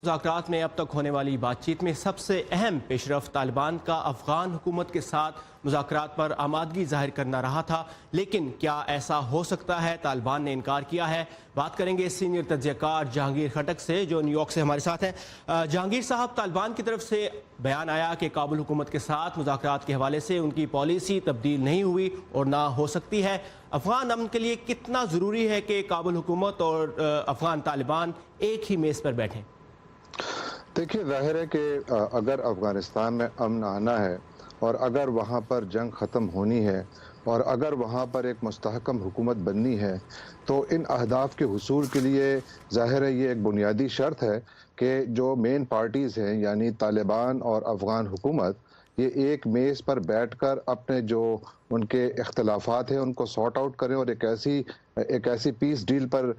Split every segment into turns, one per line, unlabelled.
मुज़ाकरात में अब तक होने वाली बातचीत में सबसे अहम पेशरफ तालिबान का अफगान हुकूमत के साथ मुज़ाकरात पर आमादगी जाहिर करना रहा था, लेकिन क्या ऐसा हो सकता है? तालिबान ने इनकार किया है। बात करेंगे सीनियर तज्ज़ियाकार जहांगीर खटक से जो न्यूयॉर्क से हमारे साथ हैं। जहांगीर साहब, तालिबान की तरफ से बयान आया कि काबुल हुकूमत के साथ मुज़ाकरात के हवाले से उनकी पॉलिसी तब्दील नहीं हुई और ना हो सकती है। अफगान अमन के लिए कितना ज़रूरी है कि काबुल हुकूमत और अफगान तालिबान एक ही मेज़ पर बैठें?
देखिए, जाहिर है कि अगर अफ़गानिस्तान में अमन आना है और अगर वहाँ पर जंग ख़त्म होनी है और अगर वहाँ पर एक मुस्तहकम हुकूमत बननी है, तो इन अहदाफ के हुसूल के लिए ज़ाहिर है ये एक बुनियादी शर्त है कि जो मेन पार्टीज़ हैं यानी तालिबान और अफ़गान हुकूमत, ये एक मेज़ पर बैठकर अपने जो उनके इख्तलाफात हैं उनको सॉर्ट आउट करें और एक ऐसी पीस डील पर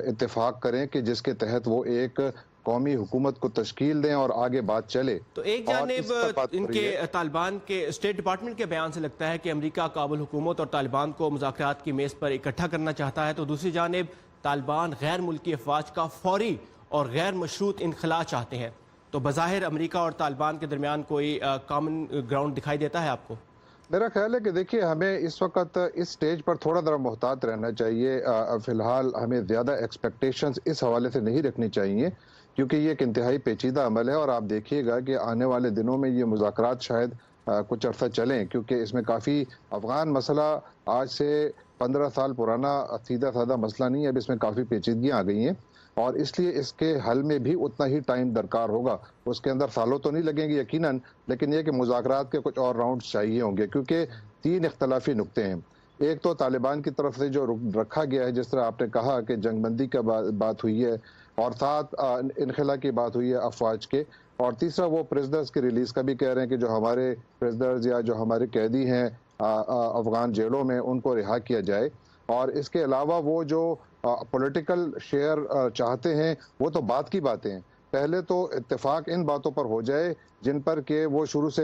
इत्तेफाक करें कि जिसके तहत वो एक कौमी हुकूमत को तश्कील दें और आगे बात चले।
तो एक जानिब इनके तालिबान के स्टेट डिपार्टमेंट के बयान से लगता है कि अमेरिका काबुल हुकूमत और तालिबान को मुज़ाकरात की मेज़ पर इकट्ठा करना चाहता है, तो दूसरी जानिब तालिबान गैर मुल्की अफवाज का फौरी और गैर मशरूत इनखला चाहते हैं। तो बज़ाहिर अमेरिका और तालिबान के दरमियान कोई कॉमन ग्राउंड दिखाई देता है आपको?
मेरा ख्याल है कि देखिए, हमें इस वक्त इस स्टेज पर थोड़ा ज़रा मोहतात रहना चाहिए। फ़िलहाल हमें ज़्यादा एक्सपेक्टेशंस इस हवाले से नहीं रखनी चाहिए क्योंकि ये एक इंतहाई पेचीदा अमल है और आप देखिएगा कि आने वाले दिनों में ये मुज़ाकरात शायद कुछ अरसा चलें, क्योंकि इसमें काफ़ी अफ़गान मसला आज से 15 साल पुराना सीधा साधा मसला नहीं है। अब इसमें काफ़ी पेचीदगियाँ आ गई हैं और इसलिए इसके हल में भी उतना ही टाइम दरकार होगा। उसके अंदर सालों तो नहीं लगेंगे यकीनन, लेकिन ये कि मुज़ाकरात के कुछ और राउंड चाहिए होंगे क्योंकि 3 इख्तलाफी नुक्ते हैं। एक तो तालिबान की तरफ से जो रखा गया है, जिस तरह आपने कहा कि जंगबंदी का बात हुई है और साथ इनखला की बात हुई है अफवाज के, और तीसरा वो प्रिजनर्स की रिलीज़ का भी कह रहे हैं कि जो हमारे प्रिजनर्स या जो हमारे कैदी हैं अफगान जेलों में, उनको रिहा किया जाए। और इसके अलावा वो जो पॉलिटिकल शेयर चाहते हैं वो तो बात की बातें हैं। पहले तो इत्तेफाक इन बातों पर हो जाए जिन पर कि वो शुरू से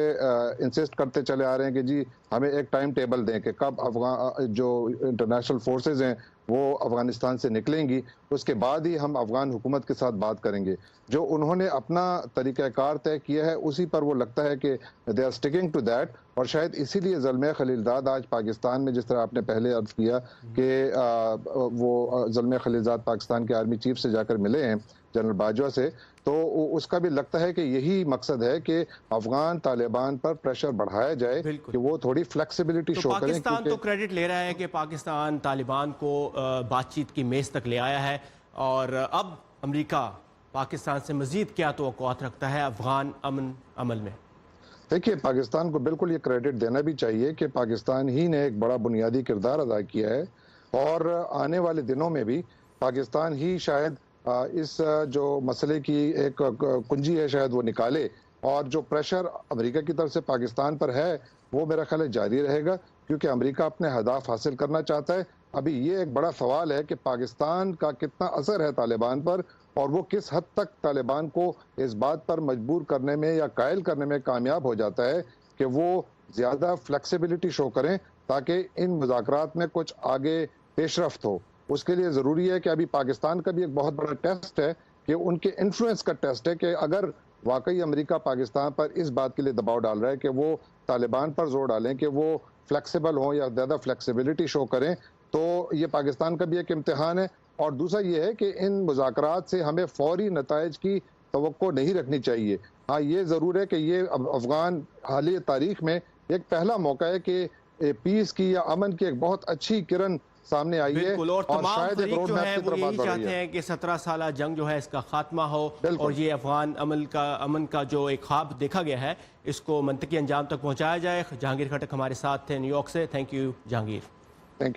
इंसिस्ट करते चले आ रहे हैं कि जी हमें एक टाइम टेबल दें कि कब अफगान जो इंटरनेशनल फोर्सेस हैं वो अफगानिस्तान से निकलेंगी, उसके बाद ही हम अफगान हुकूमत के साथ बात करेंगे। जो उन्होंने अपना तरीक़ाकार तय किया है उसी पर वो लगता है कि they are sticking to that, और शायद इसीलिए ज़ल्मे खलीलज़ाद आज पाकिस्तान में, जिस तरह आपने पहले अर्ज़ किया कि वो ज़ल्मे खलीलज़ाद पाकिस्तान के आर्मी चीफ से जाकर मिले हैं, जनरल बाजवा से, तो उसका भी लगता है कि यही मकसद है कि अफगान तालिबान पर प्रेशर बढ़ाया जाए कि वो थोड़ी फ्लेक्सिबिलिटी शो करें।
पाकिस्तान तो क्रेडिट ले रहा है कि पाकिस्तान तालिबान को बातचीत की मेज़ तक ले आया है, और अब अमेरिका पाकिस्तान से मज़ीद क्या तवक्कुआत रखता है अफगान अमन अमल में?
देखिए, पाकिस्तान को बिल्कुल ये क्रेडिट देना भी चाहिए कि पाकिस्तान ही ने एक बड़ा बुनियादी किरदार अदा किया है और आने वाले दिनों में भी पाकिस्तान ही शायद इस जो मसले की एक कुंजी है शायद वो निकाले, और जो प्रेशर अमेरिका की तरफ से पाकिस्तान पर है वो मेरा ख्याल है जारी रहेगा क्योंकि अमेरिका अपने हदाफ हासिल करना चाहता है। अभी ये एक बड़ा सवाल है कि पाकिस्तान का कितना असर है तालिबान पर और वो किस हद तक तालिबान को इस बात पर मजबूर करने में या कायल करने में कामयाब हो जाता है कि वो ज़्यादा फ्लेक्सिबिलिटी शो करें ताकि इन मुज़ाकरात में कुछ आगे पेशरफ्त हो। उसके लिए ज़रूरी है कि अभी पाकिस्तान का भी एक बहुत बड़ा टेस्ट है कि उनके इन्फ्लुएंस का टेस्ट है कि अगर वाकई अमेरिका पाकिस्तान पर इस बात के लिए दबाव डाल रहा है कि वो तालिबान पर जोर डालें कि वो फ्लेक्सिबल हों या ज़्यादा फ्लेक्सिबिलिटी शो करें, तो ये पाकिस्तान का भी एक इम्तिहान है। और दूसरा ये है कि इन मुज़ाकरात से हमें फौरी नताइज की तवक्को नहीं रखनी चाहिए। हाँ, ये ज़रूर है कि ये अफ़गान हालिया तारीख में एक पहला मौका है कि पीस की या अमन की एक बहुत अच्छी किरण सामने आई है,
और तमाम
शायद एक रोड मैप की तरफ बात बढ़ रही है।
चाहते हैं कि 17 साल जंग जो है इसका खात्मा हो और ये अफगान अमन का जो एक ख्वाब देखा गया है इसको मंतकी अंजाम तक पहुंचाया जाए। जहांगीर खटक हमारे साथ थे न्यूयॉर्क से। Thank you Jahangir.
Thank you.